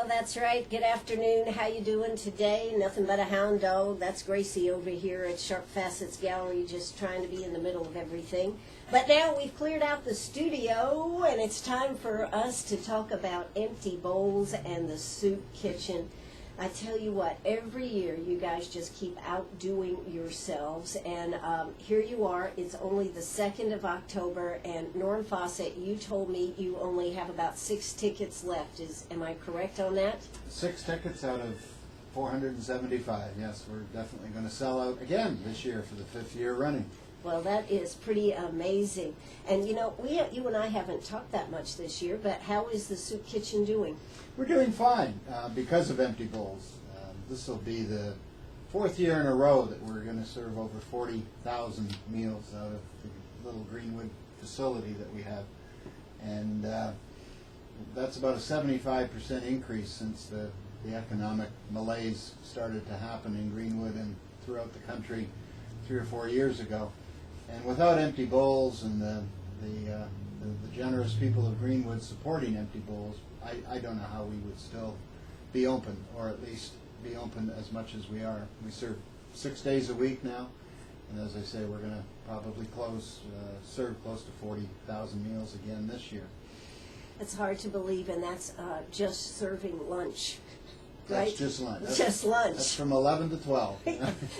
Well, that's right. Good afternoon. How you doing today? Nothing but a hound dog. That's Gracie over here at Sharp Fawcett's Gallery, just trying to be in the middle of everything. But now we've cleared out the studio, and it's time for us to talk about empty bowls and the soup kitchen. I tell you what, every year you guys just keep outdoing yourselves, and here you are. It's only the 2nd of October, and Norm Fawcett, you told me you only have about 6 tickets left. Am I correct on that? 6 tickets out of 475. Yes, we're definitely going to sell out again this year for the 5th year running. Well, that is pretty amazing. And you know, you and I haven't talked that much this year, but how is the soup kitchen doing? We're doing fine because of empty bowls. This will be the 4th year in a row that we're going to serve over 40,000 meals out of the little Greenwood facility that we have. And that's about a 75% increase since the economic malaise started to happen in Greenwood and throughout the country 3 or 4 years ago. And without empty bowls and the generous people of Greenwood supporting empty bowls, I don't know how we would still be open, or at least be open as much as we are. We serve 6 days a week now, and as I say, we're going to probably serve close to 40,000 meals again this year. It's hard to believe, and that's just serving lunch. That's right? just lunch. Just lunch. That's from 11 to 12.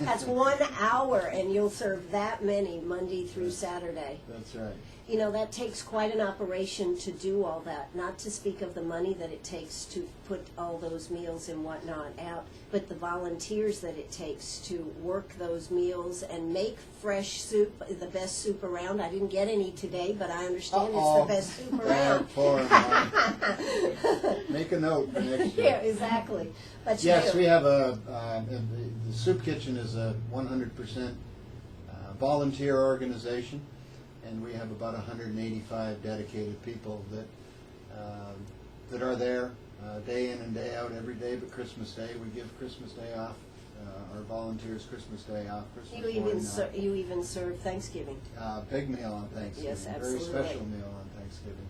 That's 1 hour, and you'll serve that many Monday through Saturday. That's right. You know, that takes quite an operation to do all that, not to speak of the money that it takes to put all those meals and whatnot out, but the volunteers that it takes to work those meals and make fresh soup, the best soup around. I didn't get any today, but I understand it's the best soup around. Make a note for next year. Yeah, exactly. But yes, we have the soup kitchen is a 100% volunteer organization. And we have about 185 dedicated people that are there day in and day out, every day but Christmas Day. We give Christmas Day off, our volunteers Christmas Day off. You even serve Thanksgiving. Big meal on Thanksgiving. Yes, absolutely. Very special meal on Thanksgiving.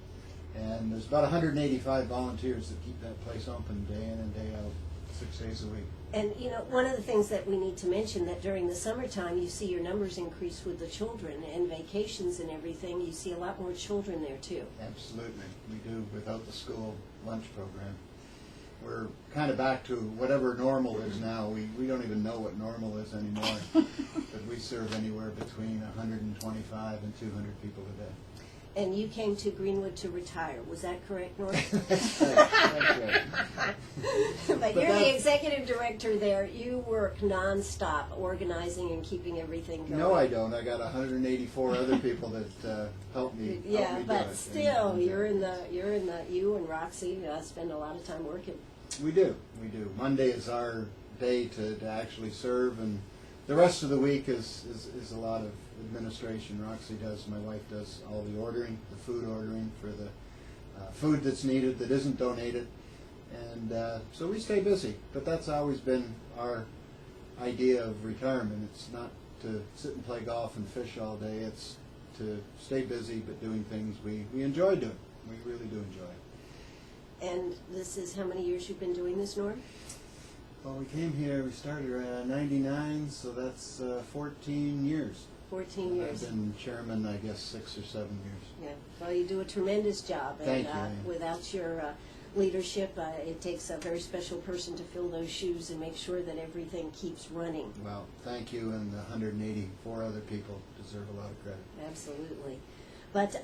And there's about 185 volunteers that keep that place open day in and day out, 6 days a week. And, you know, one of the things that we need to mention, that during the summertime you see your numbers increase with the children and vacations and everything. You see a lot more children there, too. Absolutely. We do without the school lunch program. We're kind of back to whatever normal is now. We don't even know what normal is anymore. But we serve anywhere between 125 and 200 people a day. And you came to Greenwood to retire. Was that correct, Norm? That's right. But you're the executive director there. You work nonstop organizing and keeping everything going. No, I don't. I got 184 other people that help me. Yeah, do but it. still, and you and Roxy spend a lot of time working. We do. Monday is our day to actually serve, and the rest of the week is a lot of administration. Roxy does, my wife does all the ordering, the food ordering for the food that's needed that isn't donated, and so we stay busy. But that's always been our idea of retirement. It's not to sit and play golf and fish all day. It's to stay busy but doing things we enjoy doing. We really do enjoy it. And this is how many years you've been doing this, Norm? Well, we came here, we started around 99, so that's 14 years. 14 years. I've been chairman, I guess, 6 or 7 years. Yeah. Well, you do a tremendous job. Thank and you. Without your leadership, it takes a very special person to fill those shoes and make sure that everything keeps running. Well, thank you, and the 184 other people deserve a lot of credit. Absolutely. But,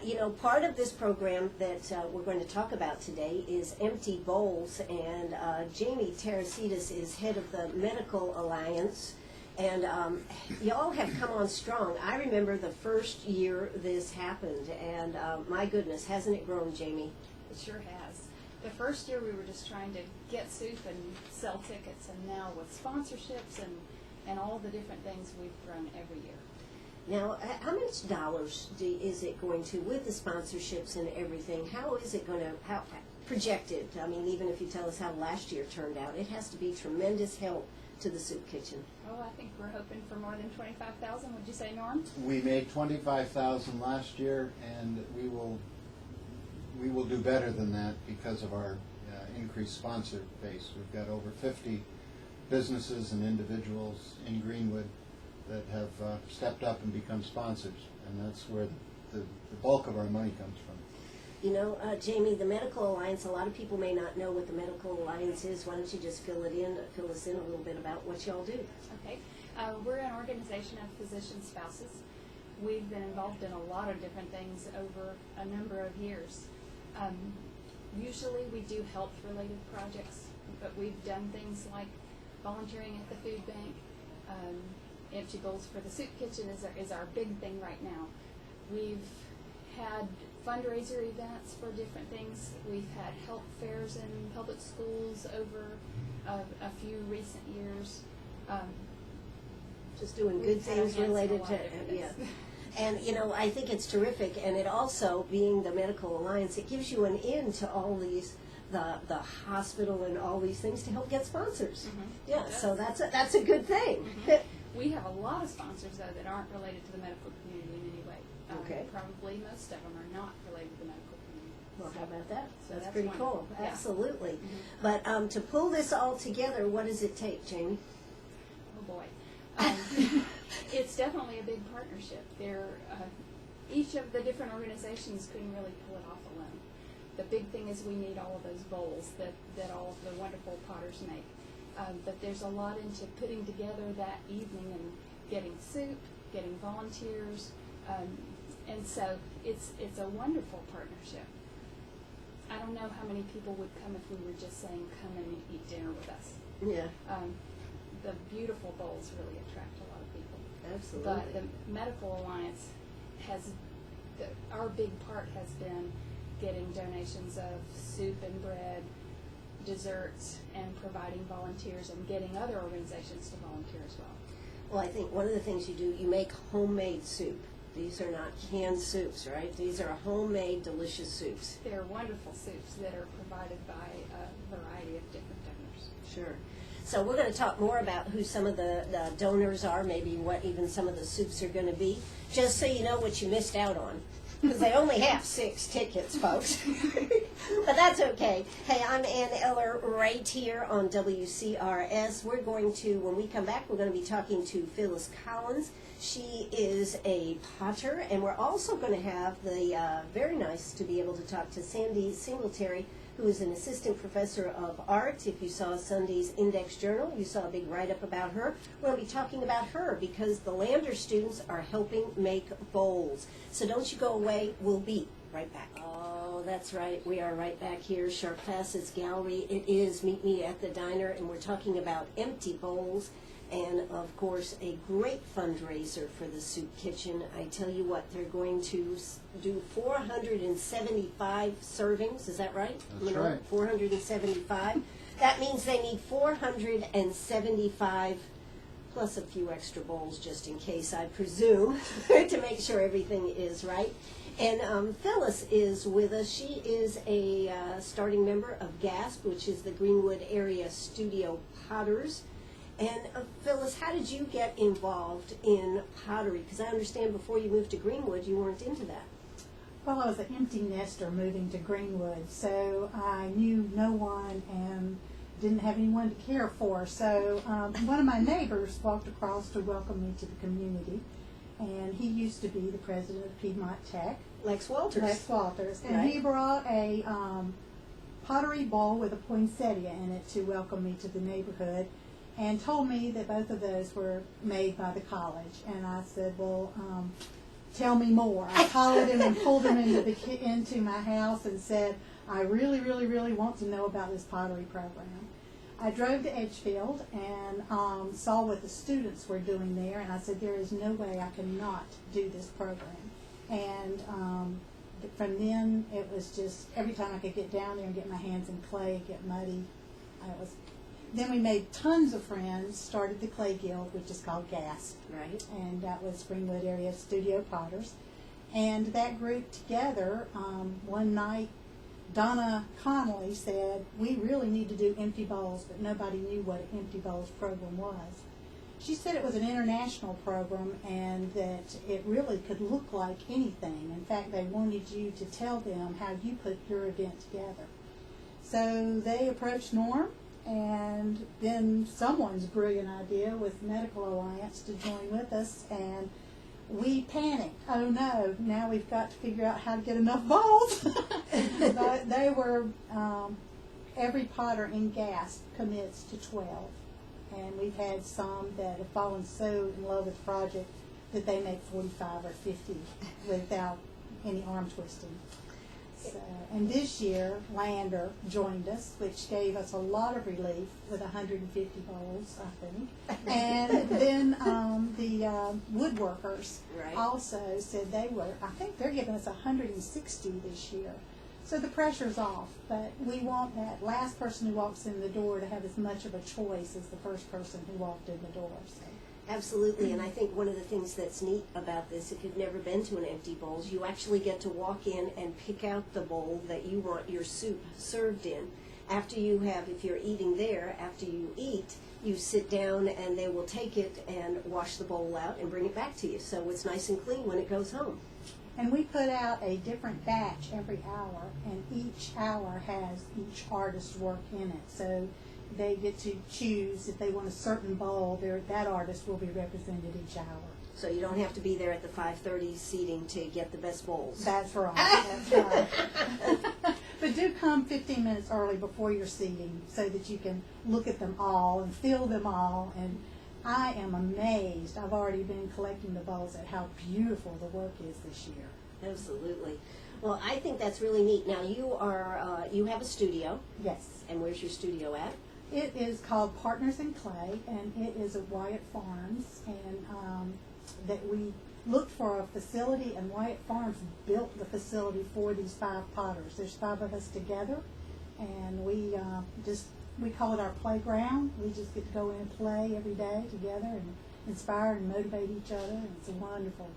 you know, part of this program that we're going to talk about today is empty bowls, and Jamie Tarasidis is head of the Medical Alliance, and y'all have come on strong. I remember the first year this happened, and my goodness, hasn't it grown, Jamie? It sure has. The first year we were just trying to get soup and sell tickets, and now with sponsorships and all the different things we've grown every year. Now, how much dollars is it going to, with the sponsorships and everything, how is it going to, how projected? I mean, even if you tell us how last year turned out, it has to be tremendous help to the soup kitchen. Oh, I think we're hoping for more than 25,000. Would you say, Norm? We made 25,000 last year, and we will do better than that because of our increased sponsor base. We've got over 50 businesses and individuals in Greenwood that have stepped up and become sponsors, and that's where the bulk of our money comes from. You know, Jamie, the Medical Alliance, a lot of people may not know what the Medical Alliance is. Why don't you just fill us in a little bit about what y'all do? Okay. We're an organization of physician spouses. We've been involved in a lot of different things over a number of years. Usually we do health-related projects, but we've done things like volunteering at the food bank. Empty Bowls for the Soup Kitchen is our big thing right now. We've had fundraiser events for different things. We've had health fairs in public schools over a few recent years. Just doing good things related to, yeah. And, you know, I think it's terrific, and it also, being the Medical Alliance, it gives you an in to all these, the hospital and all these things to help get sponsors. Mm-hmm. Yeah, so that's a good thing. Mm-hmm. We have a lot of sponsors, though, that aren't related to the medical community in any way. Okay. Probably most of them are not related to the medical community. Well, how about that? So That's that's pretty wonderful. cool. Yeah. Absolutely. Mm-hmm. But to pull this all together, what does it take, Jamie? Oh boy. It's definitely a big partnership. Each of the different organizations couldn't really pull it off alone. The big thing is we need all of those bowls that all of the wonderful potters make. But there's a lot into putting together that evening and getting soup, getting volunteers, and so it's a wonderful partnership. I don't know how many people would come if we were just saying, come and eat dinner with us. Yeah, The beautiful bowls really attract a lot of people. absolutely. But the Medical Alliance our big part has been getting donations of soup and bread, desserts, and providing volunteers and getting other organizations to volunteer as well. Well, I think one of the things you do, you make homemade soup. These are not canned soups, right? These are homemade, delicious soups. They're wonderful soups that are provided by a variety of different donors. Sure. So we're going to talk more about who some of the donors are, maybe what even some of the soups are going to be, just so you know what you missed out on. Because they only have 6 tickets, folks. But that's okay. Hey, I'm Ann Eller right here on WCRS. We're going to, when we come back, we're going to be talking to Phyllis Collins. She is a potter, and we're also going to have the very nice to be able to talk to Sandy Singletary, who is an assistant professor of art. If you saw Sunday's Index Journal, you saw a big write-up about her. We're going to be talking about her because the Lander students are helping make bowls. So don't you go away. We'll be right back. Oh, that's right. We are right back here, Sharp Fawcett's Gallery. It is Meet Me at the Diner, and we're talking about empty bowls. And, of course, a great fundraiser for the Soup Kitchen. I tell you what, they're going to do 475 servings. Is that right? That's right. 475. That means they need 475 plus a few extra bowls just in case, I presume, to make sure everything is right. And Phyllis is with us. She is a starting member of GASP, which is the Greenwood Area Studio Potters. And Phyllis, how did you get involved in pottery? Because I understand before you moved to Greenwood, you weren't into that. Well, I was an empty nester moving to Greenwood, so I knew no one and didn't have anyone to care for. So one of my neighbors walked across to welcome me to the community, and he used to be the president of Piedmont Tech. Lex Walters. Lex Walters. And Right. he brought a pottery bowl with a poinsettia in it to welcome me to the neighborhood, and told me that both of those were made by the college. And I said, well, tell me more. I collared him and pulled him into my house and said, I really, really, really want to know about this pottery program. I drove to Edgefield and saw what the students were doing there, and I said, there is no way I cannot do this program. And from then, it was just, every time I could get down there and get my hands in clay, get muddy, Then we made tons of friends, started the Clay Guild, which is called GASP. Right. And that was Greenwood Area Studio Potters. And that group together, one night, Donna Connolly said, we really need to do empty bowls, but nobody knew what an empty bowls program was. She said it was an international program and that it really could look like anything. In fact, they wanted you to tell them how you put your event together. So they approached Norm, and then someone's brilliant idea with Medical Alliance to join with us, and we panicked. Oh no, now we've got to figure out how to get enough bowls. But they were, every potter in Gasp commits to 12. And we've had some that have fallen so in love with the project that they make 45 or 50 without any arm twisting. So, and this year, Lander joined us, which gave us a lot of relief with 150 bowls, I think. And then the woodworkers Right. also said I think they're giving us 160 this year. So the pressure's off, but we want that last person who walks in the door to have as much of a choice as the first person who walked in the door. So. Absolutely, and I think one of the things that's neat about this, if you've never been to an empty bowls, you actually get to walk in and pick out the bowl that you want your soup served in. After you have, if you're eating there, after you eat, you sit down and they will take it and wash the bowl out and bring it back to you. So it's nice and clean when it goes home. And we put out a different batch every hour, and each hour has each artist's work in it. So they get to choose if they want a certain bowl, that artist will be represented each hour. So you don't have to be there at the 5:30 seating to get the best bowls. That's right. That's right. But do come 15 minutes early before your seating so that you can look at them all and feel them all. And I am amazed. I've already been collecting the bowls at how beautiful the work is this year. Absolutely. Well, I think that's really neat. Now you have a studio, Yes. and where's your studio at? It is called Partners in Clay, and it is at Wyatt Farms, and that we looked for a facility, and Wyatt Farms built the facility for these 5 potters. There's 5 of us together, and we call it our playground. We just get to go in and play every day together and inspire and motivate each other, and it's a wonderful,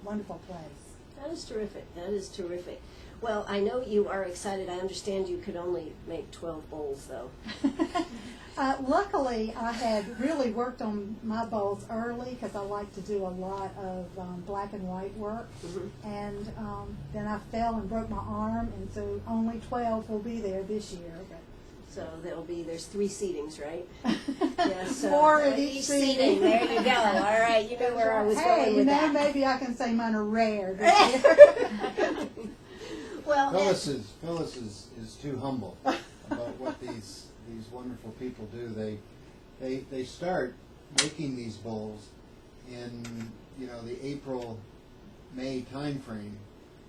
wonderful place. That is terrific. That is terrific. Well, I know you are excited. I understand you could only make 12 bowls, though. Luckily, I had really worked on my bowls early because I like to do a lot of black and white work. Mm-hmm. And then I fell and broke my arm, and so only 12 will be there this year. So there's 3 seatings, right? Yes. So More at each seating. There you go. All right. You know where I was going with that. Maybe I can say mine are rare this year. Well, Phyllis is too humble about what these wonderful people do. They start making these bowls in the April-May time frame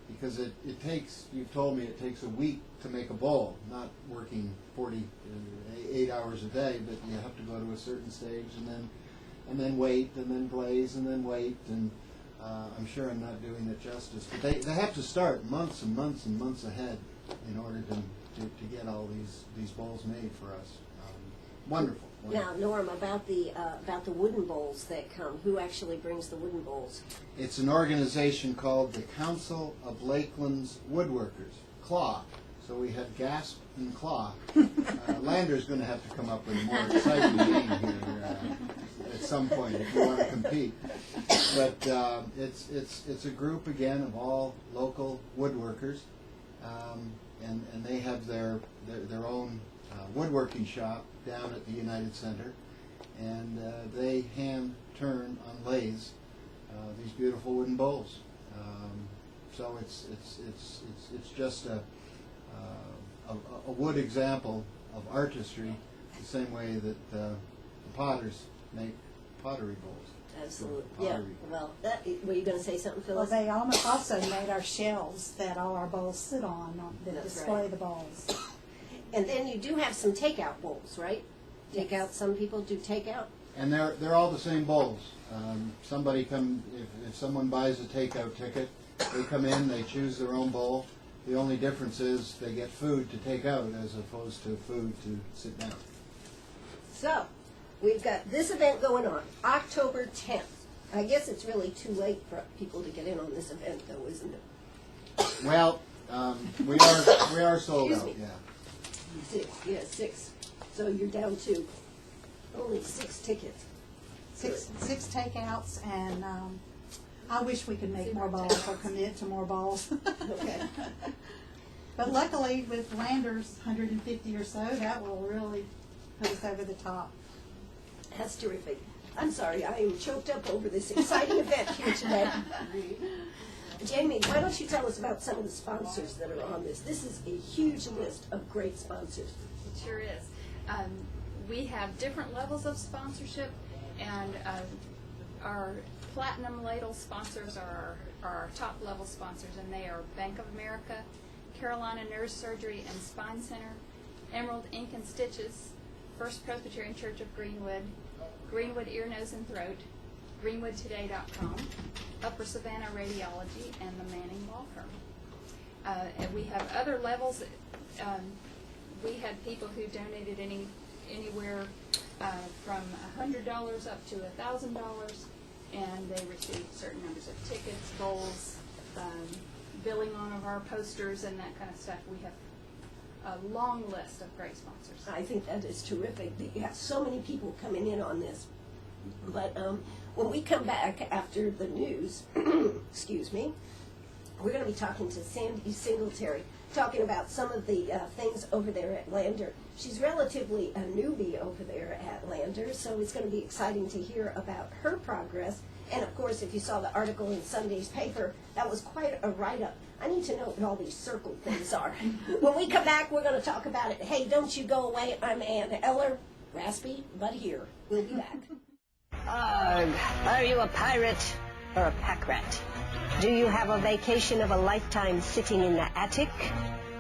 because it takes, you've told me, it takes a week to make a bowl, not working 8 hours a day, but you have to go to a certain stage and then wait and then glaze and then wait, and I'm sure I'm not doing it justice, but they have to start months and months and months ahead in order to get all these bowls made for us. Wonderful. Now, Norm, about the wooden bowls that come, who actually brings the wooden bowls? It's an organization called the Council of Lakeland's Woodworkers, CLAW. So we have Gasp and CLAW. Lander's going to have to come up with a more exciting name here at some point if you want to compete. But it's a group again of all local woodworkers, and they have their own woodworking shop down at the United Center, and they hand turn on lathes these beautiful wooden bowls. So it's just a wood example of artistry, the same way that the potters make pottery bowls. Absolutely. So, Yeah. pottery. Well, were you going to say something, Well, Phyllis? they also made our shelves that all our bowls sit on that That's display right. the bowls. And then you do have some takeout bowls, right? Takeout. Some people do takeout. And they're all the same bowls. Somebody if someone buys a takeout ticket, they come in, they choose their own bowl. The only difference is they get food to take out as opposed to food to sit down. So, we've got this event going on, October 10th. I guess it's really too late for people to get in on this event, though, isn't it? Well, we are sold Excuse out. me. Yeah. 6. So you're down to only 6 tickets. Six takeouts, and I wish we could make more bowls or commit to more bowls. Okay. But luckily, with Lander's 150 or so, that will really put us over the top. That's terrific. I'm sorry, I am choked up over this exciting event here today. Jamie, why don't you tell us about some of the sponsors that are on this? This is a huge list of great sponsors. It sure is. We have different levels of sponsorship, and our platinum ladle sponsors are our top level sponsors, and they are Bank of America, Carolina Nerve Surgery and Spine Center, Emerald Ink and Stitches, First Presbyterian Church of Greenwood, Greenwood Ear, Nose and Throat, GreenwoodToday.com, Upper Savannah Radiology, and the Manning Law Firm. And we have other levels. We had people who donated anywhere from $100 up to $1,000, and they received certain numbers of tickets, bowls, billing on of our posters, and that kind of stuff. We have a long list of great sponsors. I think that is terrific. You have so many people coming in on this. But when we come back after the news, excuse me, we're going to be talking to Sandy Singletary, talking about some of the things over there at Lander. She's relatively a newbie over there at Lander, so it's going to be exciting to hear about her progress. And of course, if you saw the article in Sunday's paper, that was quite a write-up. I need to know what all these circled things are. When we come back, we're going to talk about it. Hey, don't you go away. I'm Ann Eller, raspy, but here. We'll be back. Arg, are you a pirate or a pack rat? Do you have a vacation of a lifetime sitting in the attic?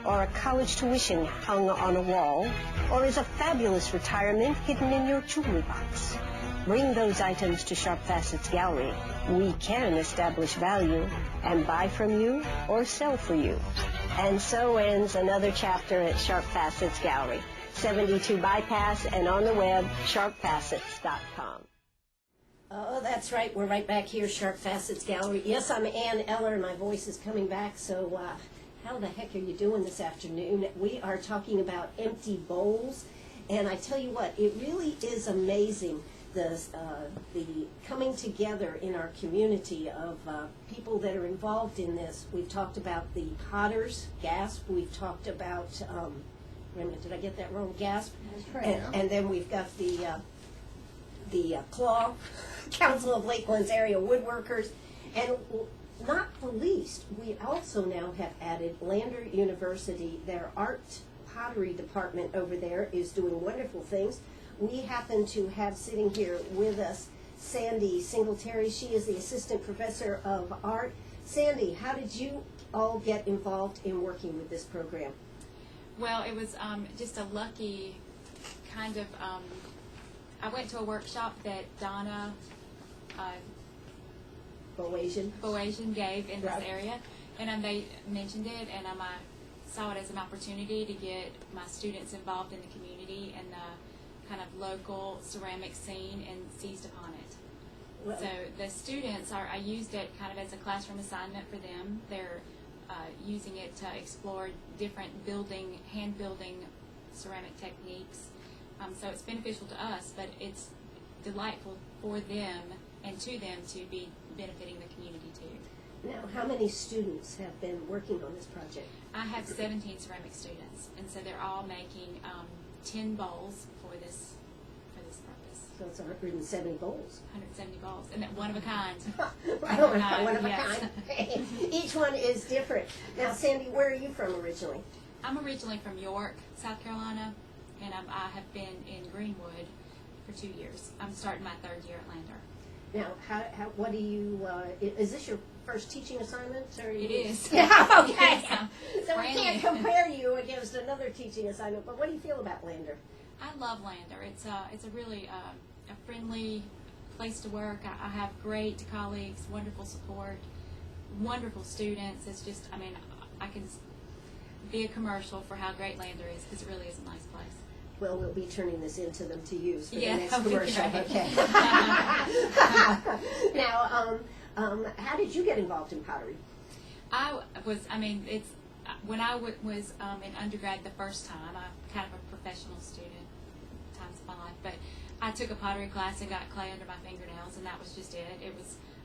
Or a college tuition hung on a wall? Or is a fabulous retirement hidden in your jewelry box? Bring those items to Sharp Facet's gallery. We can establish value and buy from you or sell for you. And so ends another chapter at Sharp Facet's gallery. 72 Bypass and on the web, sharpfacets.com. Oh, that's right. We're right back here, Sharp Facets Gallery. Yes, I'm Ann Eller, and my voice is coming back, so how the heck are you doing this afternoon? We are talking about empty bowls, and I tell you what, it really is amazing, the coming together in our community of people that are involved in this. We've talked about the Potters, GASP. We've talked about, wait a minute, did I get that wrong? GASP? That's right. And then we've got the CLAW, Council of Lakeland's Area Woodworkers, and not the least, we also now have added Lander University. Their art pottery department over there is doing wonderful things. We happen to have sitting here with us Sandy Singletary. She is the assistant professor of art. Sandy, how did you all get involved in working with this program? Well, it was just a lucky kind of, I went to a workshop that Donna Boasian gave in this area, and they mentioned it, and I saw it as an opportunity to get my students involved in the community and the kind of local ceramic scene, and seized upon it. Well, so the students I used it kind of as a classroom assignment for them. They're using it to explore different hand building ceramic techniques. So it's beneficial to us, but it's delightful for them and to them to be benefiting the community too. now, how many students have been working on this project? I have 17 ceramic students, and so they're all making 10 bowls for this purpose. So it's 170 bowls. 170 bowls, and one of a kind. One of a yes. kind. Each one is different. Now, Sandy, where are you from originally? I'm originally from York, South Carolina, and I have been in Greenwood for 2 years. I'm starting my 3rd year at Lander. Now, what do you, is this your first teaching assignment? Or It is. Yeah, okay. Yes, So we brand can't new. compare you against another teaching assignment, but what do you feel about Lander? I love Lander. It's a really a friendly place to work. I have great colleagues, wonderful support, wonderful students. It's just, I can be a commercial for how great Lander is, because it really is a nice place. Well, we'll be turning this into them to use for Yeah, the next okay. commercial. Okay. Now, how did you get involved in pottery? It's when I was in undergrad the first time. I'm kind of a professional student times of my life, but I took a pottery class and got clay under my fingernails, and that was just it.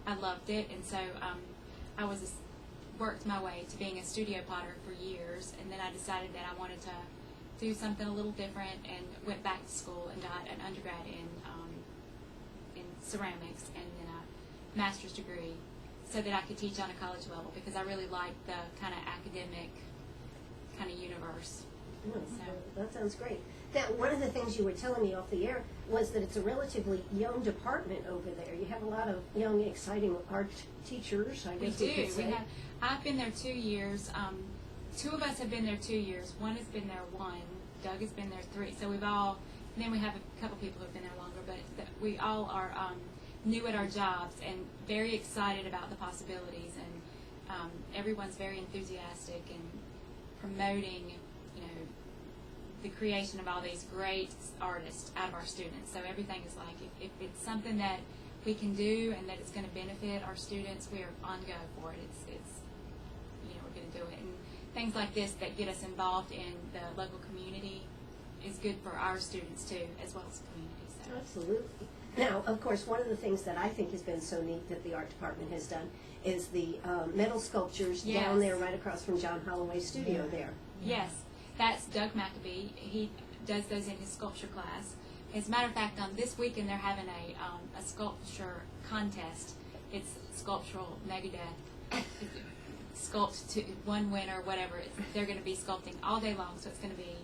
I loved it, and so I was worked my way to being a studio potter for years, and then I decided that I wanted to do something a little different, and went back to school and got an undergrad in ceramics and then a master's degree, so that I could teach on a college level, because I really liked the kind of academic kind of universe. So, that sounds great. Now, one of the things you were telling me off the air was that it's a relatively young department over there. You have a lot of young, exciting art teachers, I guess we could say. I've been there 2 years. Two of us have been there 2 years. One has been there 1. Doug has been there 3. So we've all, and then we have a couple people who have been there longer, but we all are new at our jobs and very excited about the possibilities, and everyone's very enthusiastic and promoting, the creation of all these great artists out of our students. So everything is like, if it's something that we can do and that it's going to benefit our students, we are on go for it. It's we're going to do it. And things like this that get us involved in the local community is good for our students too, as well as the community. So. Absolutely. Now, of course, one of the things that I think has been so neat that the art department has done is the metal sculptures down there right across from John Holloway's studio there. Yes, that's Doug McAbee. He does those in his sculpture class. As a matter of fact, this weekend they're having a sculpture contest. It's sculptural Megadeth. Sculpt to one winner, whatever. They're going to be sculpting all day long, so it's going to be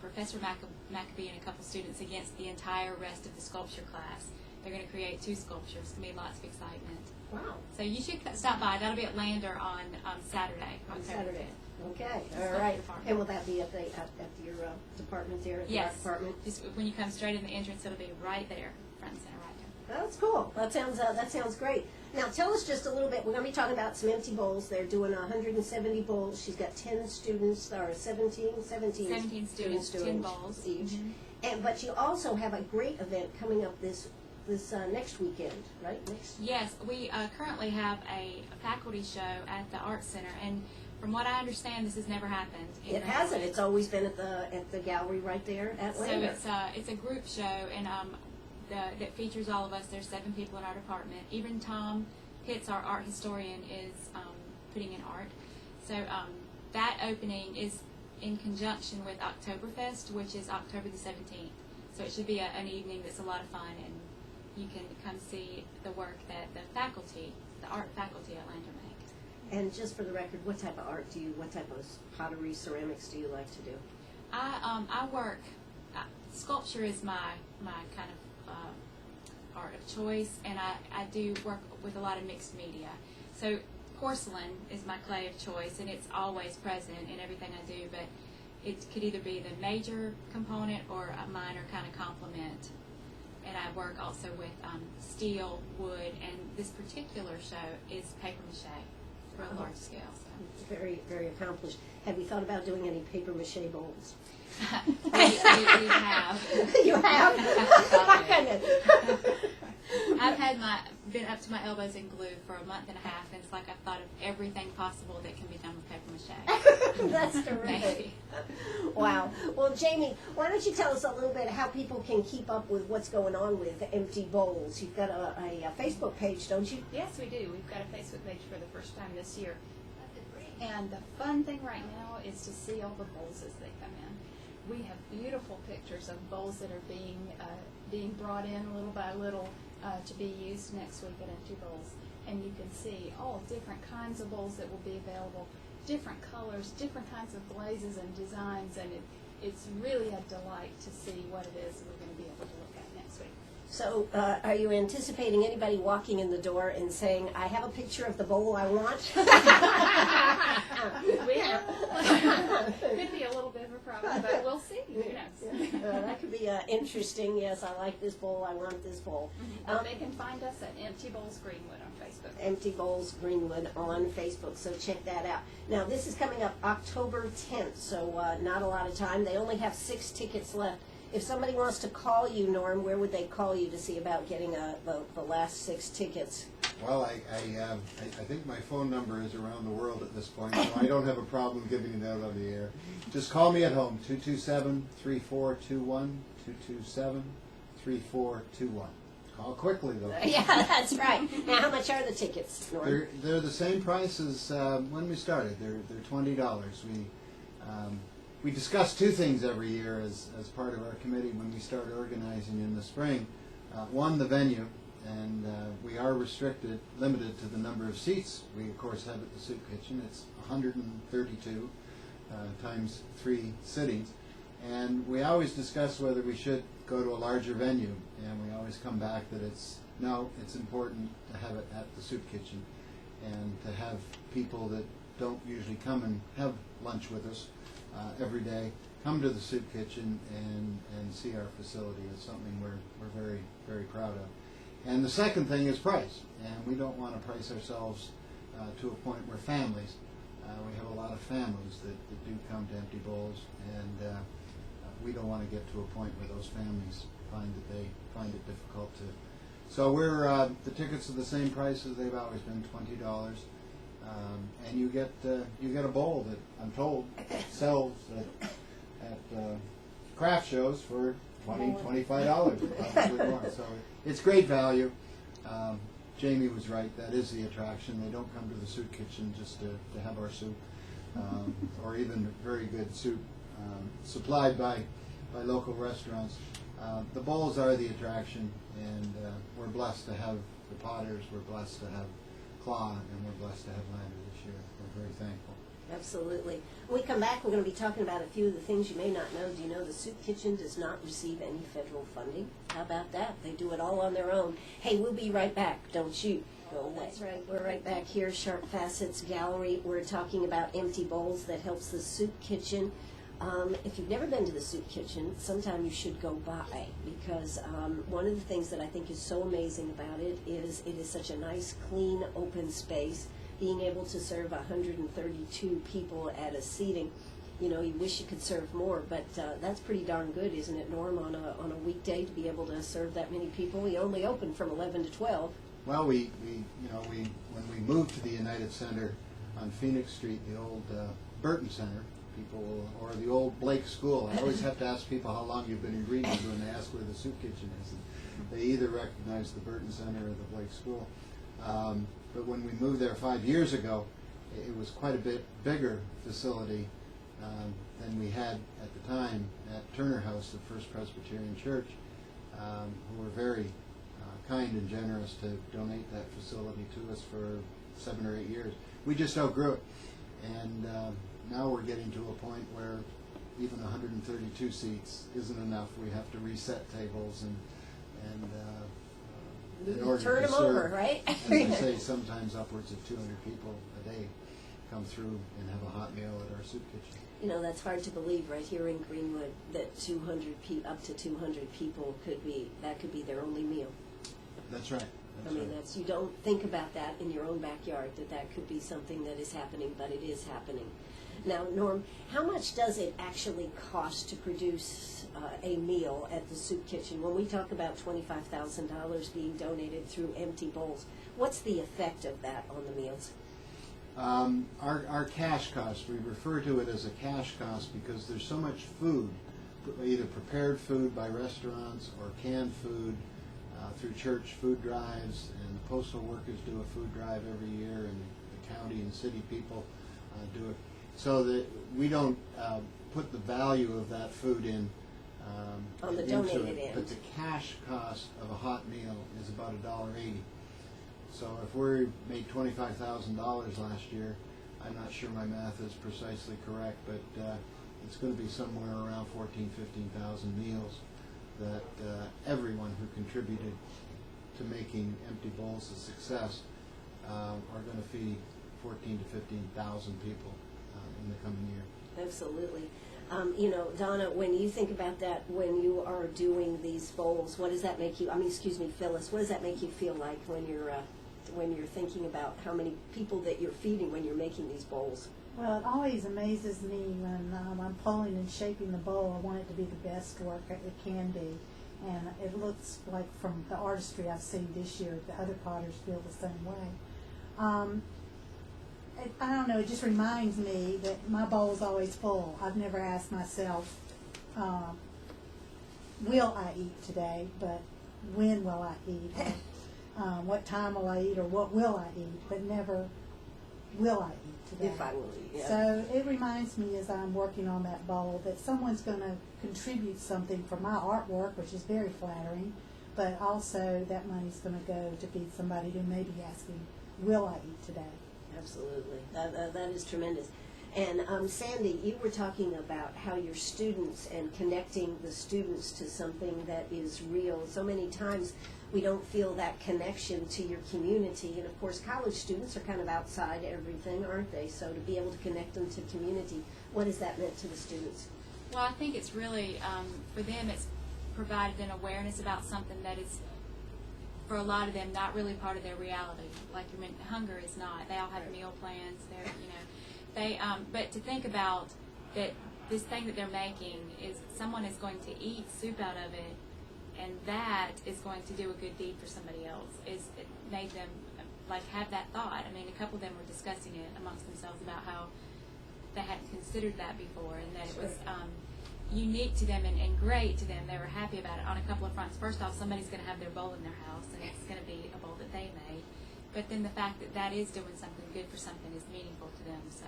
Professor McAbee and a couple students against the entire rest of the sculpture class. They're going to create 2 sculptures. It's going to be lots of excitement. Wow. So you should stop by. That'll be at Lander on Saturday. On Saturday. Okay. All right. And will that be at your department there, at the art department? Just when you come straight in the entrance, it'll be right there, front and center, right there. That's cool. That sounds great. Now, tell us just a little bit. We're going to be talking about some empty bowls. They're doing 170 bowls. She's got 10 students, or 17 students, 10 bowls each. Mm-hmm. But you also have a great event coming up this next weekend, right? Yes, we currently have a faculty show at the Art Center, and from what I understand, this has never happened. It hasn't. It's always been at the gallery right there at Lander. So it's a group show, and that features all of us. There's 7 people in our department. Even Tom Pitts, our art historian, is putting in art. So that opening is in conjunction with Oktoberfest, which is October the 17th. So it should be an evening that's a lot of fun, and you can come see the work that the art faculty at Lander make. And just for the record, what type of art what type of pottery, ceramics do you like to do? I work, sculpture is my kind of art of choice, and I do work with a lot of mixed media. So porcelain is my clay of choice, and it's always present in everything I do, but it could either be the major component or a minor kind of complement. And I work also with steel, wood, and this particular show is paper mache for a large scale. So. Very, very accomplished. Have you thought about doing any paper mache bowls? we have. You have? I've been up to my elbows in glue for a month and a half, and it's like I've thought of everything possible that can be done with paper mache. That's terrific. Wow. Well, Jamie, why don't you tell us a little bit how people can keep up with what's going on with Empty Bowls? You've got a Facebook page, don't you? Yes, we do. We've got a Facebook page for the first time this year. And the fun thing right now is to see all the bowls as they come in. We have beautiful pictures of bowls that are being brought in little by little to be used next week at Empty Bowls. And you can see all different kinds of bowls that will be available, different colors, different kinds of glazes and designs, and it's really a delight to see what it is that we're going to be able to look at next week. So, are you anticipating anybody walking in the door and saying, I have a picture of the bowl I want? Could be a little bit of a problem, but we'll see. Who knows? That could be interesting. Yes, I like this bowl. I want this bowl. They can find us at Empty Bowls Greenwood on Facebook. Empty Bowls Greenwood on Facebook, so check that out. Now, this is coming up October 10th, so not a lot of time. They only have 6 tickets left. If somebody wants to call you, Norm, where would they call you to see about getting the last 6 tickets? Well, I think my phone number is around the world at this point, so I don't have a problem giving it out on the air. Just call me at home, 227-3421, 227-3421. Call quickly, though. Yeah, that's right. Now, how much are the tickets, Norm? They're the same price as when we started. They're $20. We discuss two things every year as part of our committee when we start organizing in the spring. One, the venue, and we are limited to the number of seats we of course have at the soup kitchen. It's 132 times 3 sittings, and we always discuss whether we should go to a larger venue, and we always come back that it's important to have it at the soup kitchen and to have people that don't usually come and have lunch with us every day come to the soup kitchen and see our facility. It's something we're very, very proud of. And the second thing is price, and we don't want to price ourselves to a point where families, we have a lot of families that do come to Empty Bowls, and we don't want to get to a point where those families find it difficult to. So the tickets are the same price as they've always been, $20, and you get a bowl that I'm told sells at craft shows for $20, $25, probably more. So it's great value. Jamie was right. That is the attraction. They don't come to the soup kitchen just to have our soup, or even very good soup supplied by local restaurants. The bowls are the attraction, and we're blessed to have the Potters, we're blessed to have Claw, and we're blessed to have Lander this year. We're very thankful. Absolutely. When we come back, we're going to be talking about a few of the things you may not know. Do you know the soup kitchen does not receive any federal funding? How about that? They do it all on their own. Hey, we'll be right back. Don't you go away. That's right. We're right back here, Sharp Fawcett's Gallery. We're talking about Empty Bowls that helps the soup kitchen. If you've never been to the soup kitchen, sometime you should go by, because one of the things that I think is so amazing about it is such a nice, clean, open space. Being able to serve 132 people at a seating, you know, you wish you could serve more, but that's pretty darn good, isn't it, Norm, on a weekday to be able to serve that many people? We only open from 11 to 12. Well, when we moved to the United Center on Phoenix Street, the old Burton Center, or the old Blake School, I always have to ask people how long you've been in Greenwood when they ask where the soup kitchen is. And they either recognize the Burton Center or the Blake School. But when we moved there 5 years ago, it was quite a bit bigger facility than we had at the time at Turner House, the First Presbyterian Church, who were very kind and generous to donate that facility to us for 7 or 8 years. We just outgrew it, and now we're getting to a point where even 132 seats isn't enough. We have to reset tables and in order Turn to them serve, over, right? as I say, sometimes upwards of 200 people a day come through and have a hot meal at our soup kitchen. You know, that's hard to believe right here in Greenwood that up to 200 people could be their only meal. That's right. I mean, you don't think about that in your own backyard, that could be something that is happening, but it is happening. Now, Norm, how much does it actually cost to produce a meal at the soup kitchen? When we talk about $25,000 being donated through Empty Bowls, what's the effect of that on the meals? Our cash cost, we refer to it as a cash cost because there's so much food, either prepared food by restaurants or canned food through church food drives, and the postal workers do a food drive every year, and the county and city people do it. So that we don't put the value of that food in on the into donated it, end. but the cash cost of a hot meal is about $1.80. So if we made $25,000 last year, I'm not sure my math is precisely correct, but it's going to be somewhere around 14,000, 15,000 meals that everyone who contributed to making Empty Bowls a success are going to feed 14,000 to 15,000 people in the coming year. Absolutely. You know, Donna, when you think about that, when you are doing these bowls, what does that make you, Phyllis, what does that make you feel like when you're thinking about how many people that you're feeding when you're making these bowls? Well, it always amazes me when I'm pulling and shaping the bowl. I want it to be the best work it can be. And it looks like, from the artistry I've seen this year, the other potters feel the same way. I don't know, it just reminds me that my bowl's always full. I've never asked myself, will I eat today? But when will I eat, or what time will I eat, or what will I eat, but never will I eat today. If I will eat, yeah. So it reminds me as I'm working on that bowl that someone's going to contribute something for my artwork, which is very flattering, but also that money's going to go to feed somebody who may be asking, will I eat today? Absolutely. That is tremendous. And Sandy, you were talking about how your students and connecting the students to something that is real. So many times we don't feel that connection to your community. And of course, college students are kind of outside everything, aren't they? So to be able to connect them to community, what has that meant to the students? Well, I think it's really, for them, it's provided an awareness about something that is, for a lot of them, not really part of their reality. Like you mentioned, hunger is not. They all have meal plans. They're, but to think about that this thing that they're making is someone is going to eat soup out of it, and that is going to do a good deed for somebody else. It made them like have that thought. I mean, a couple of them were discussing it amongst themselves about how they hadn't considered that before, and that it was unique to them and great to them. They were happy about it on a couple of fronts. First off, somebody's going to have their bowl in their house, and it's going to be a bowl that they made. But then the fact that that is doing something good for something is meaningful to them. So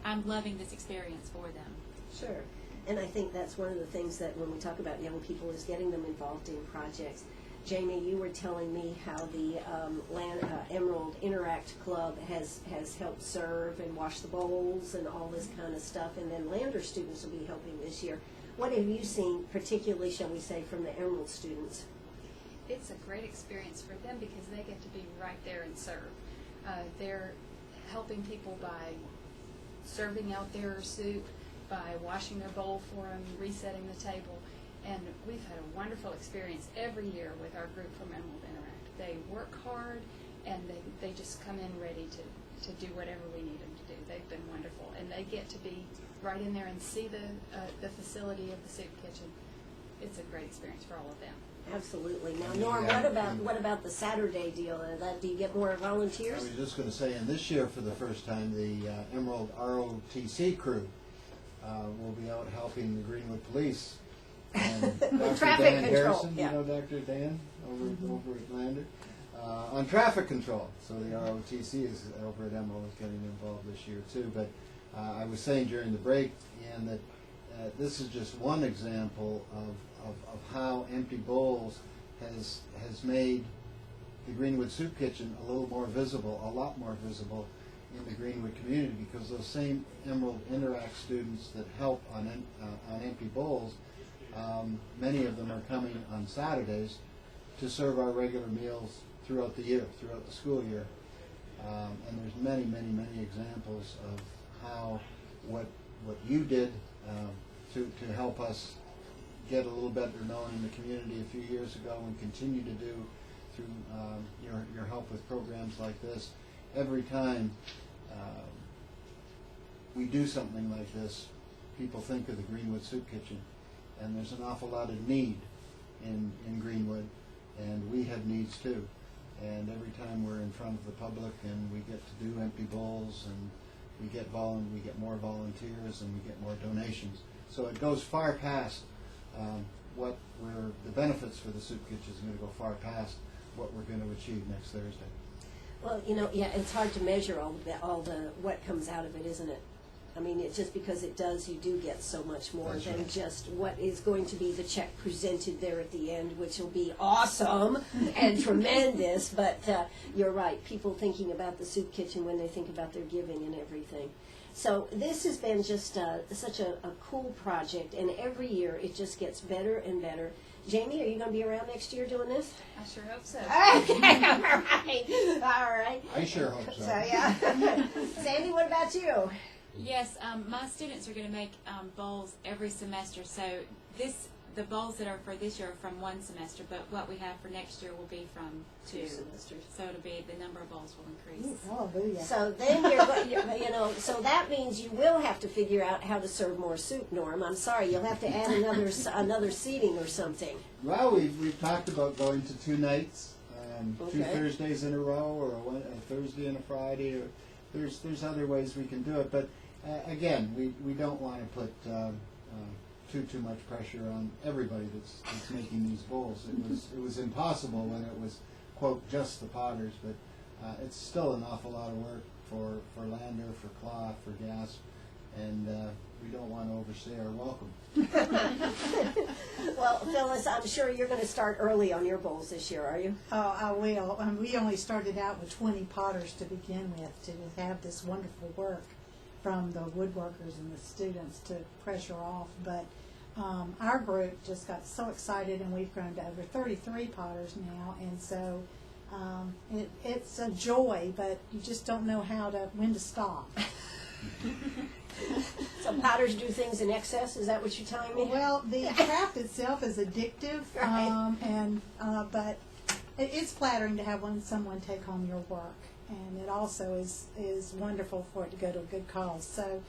I'm loving this experience for them. Sure. And I think that's one of the things that when we talk about young people is getting them involved in projects. Jamie, you were telling me how the Emerald Interact Club has helped serve and wash the bowls and all this kind of stuff, and then Lander students will be helping this year. What have you seen, particularly, shall we say, from the Emerald students? It's a great experience for them because they get to be right there and serve. They're helping people by serving out their soup, by washing their bowl for them, resetting the table. And we've had a wonderful experience every year with our group from Emerald Interact. They work hard, and they just come in ready to do whatever we need them to do. They've been wonderful. And they get to be right in there and see the facility of the soup kitchen. It's a great experience for all of them. Absolutely. Now, Norm, what about the Saturday deal? Do you get more I volunteers? was just going to say, and this year for the first time, the Emerald ROTC crew will be out helping the Greenwood Police. And Dr. Traffic Dan control, Harrison, yeah. you know Dr. Dan over at Lander, on traffic control. So the ROTC is over at Emerald is getting involved this year too. But I was saying during the break, Ian, that this is just one example of how Empty Bowls has made the Greenwood Soup Kitchen a little more visible, a lot more visible in the Greenwood community, because those same Emerald Interact students that help on Empty Bowls, many of them are coming on Saturdays to serve our regular meals throughout the year, throughout the school year. And there's many, many, many examples of how what you did to help us get a little better known in the community a few years ago and continue to do through your help with programs like this. Every time we do something like this, people think of the Greenwood Soup Kitchen. And there's an awful lot of need in Greenwood, and we have needs too. And every time we're in front of the public and we get to do Empty Bowls, and we get more volunteers and we get more donations. So it goes far past the benefits for the soup kitchen is going to go far past what we're going to achieve next Thursday. Well, yeah, it's hard to measure all the what comes out of it, isn't it? I mean, it's just because it does, you do get so much more That's than right. just what is going to be the check presented there at the end, which will be awesome and tremendous. But you're right, people thinking about the soup kitchen when they think about their giving and everything. So this has been just such a cool project, and every year it just gets better and better. Jamie, are you going to be around next year doing this? I sure hope so. Okay, all right. I sure hope so. So, yeah. Sandy, what about you? Yes, my students are going to make bowls every semester. So the bowls that are for this year are from one semester, but what we have for next year will be from two semesters. So it'll be the number of bowls will increase. Hallelujah. So then so that means you will have to figure out how to serve more soup, Norm. I'm sorry, you'll have to add another seating or something. Well, we've talked about going to 2 nights, 2 Okay. Thursdays in a row, or a Thursday and a Friday. Or there's other ways we can do it, but again, we don't want to put too much pressure on everybody that's making these bowls. It was impossible when it was, quote, just the potters, but it's still an awful lot of work for Lander, for cloth, for gas, and we don't want to overstay our welcome. Well, Phyllis, I'm sure you're going to start early on your bowls this year, are you? Oh, I will. We only started out with 20 potters to begin with, to have this wonderful work from the woodworkers and the students to pressure off. But our group just got so excited, and we've grown to over 33 potters now, and so it's a joy, but you just don't know when to stop. So potters do things in excess, is that what you're telling me? Well, the craft itself is addictive, Right. but it's flattering to have someone take home your work, and it also is wonderful for it to go to a good cause. So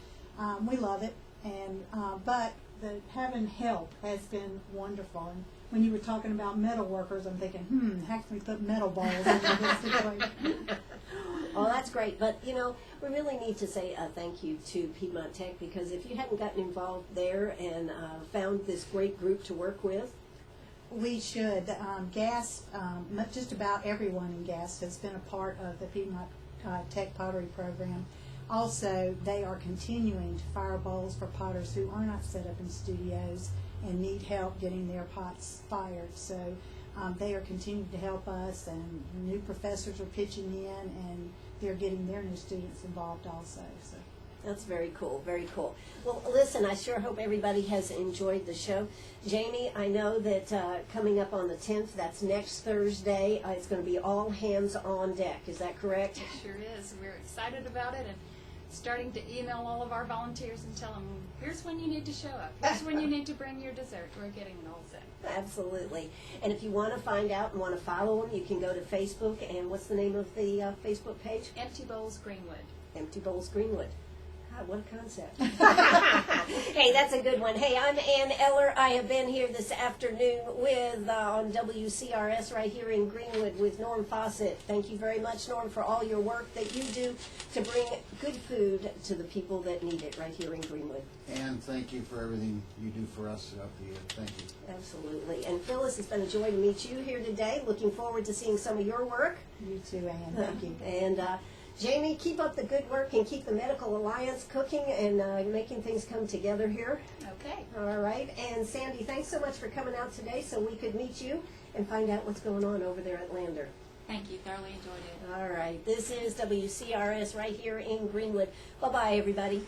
we love it, and but having help has been wonderful. And when you were talking about metal workers, I'm thinking, how can we put metal balls into this situation? Oh, that's great. But, you know, we really need to say thank you to Piedmont Tech, because if you hadn't gotten involved there and found this great group to work with, We should. GAS, just about everyone in GAS has been a part of the Piedmont Tech Pottery Program. Also, they are continuing to fire bowls for potters who are not set up in studios and need help getting their pots fired. So they are continuing to help us, and new professors are pitching in, and they're getting their new students involved also. So. that's very cool, very cool. Well, listen, I sure hope everybody has enjoyed the show. Jamie, I know that coming up on the 10th, that's next Thursday, it's going to be all hands on deck. Is that correct? It sure is. We're excited about it, and starting to email all of our volunteers and tell them, here's when you need to show up. Here's when you need to bring your dessert. We're getting it all set. Absolutely. And if you want to find out and want to follow them, you can go to Facebook. And what's the name of the Facebook page? Empty Bowls Greenwood. Empty Bowls Greenwood. God, what a concept. Hey, that's a good one. Hey, I'm Ann Eller. I have been here this afternoon with on WCRS right here in Greenwood with Norm Fawcett. Thank you very much, Norm, for all your work that you do to bring good food to the people that need it right here in Greenwood. And thank you for everything you do for us throughout the year. Thank you. Absolutely. And Phyllis, it's been a joy to meet you here today. Looking forward to seeing some of your work. You too, Ann. Thank you. And Jamie, keep up the good work and keep the Medical Alliance cooking and making things come together here. Okay. All right. And Sandy, thanks so much for coming out today so we could meet you and find out what's going on over there at Lander. Thank you. Thoroughly enjoyed it. All right. This is WCRS right here in Greenwood. Bye-bye, everybody.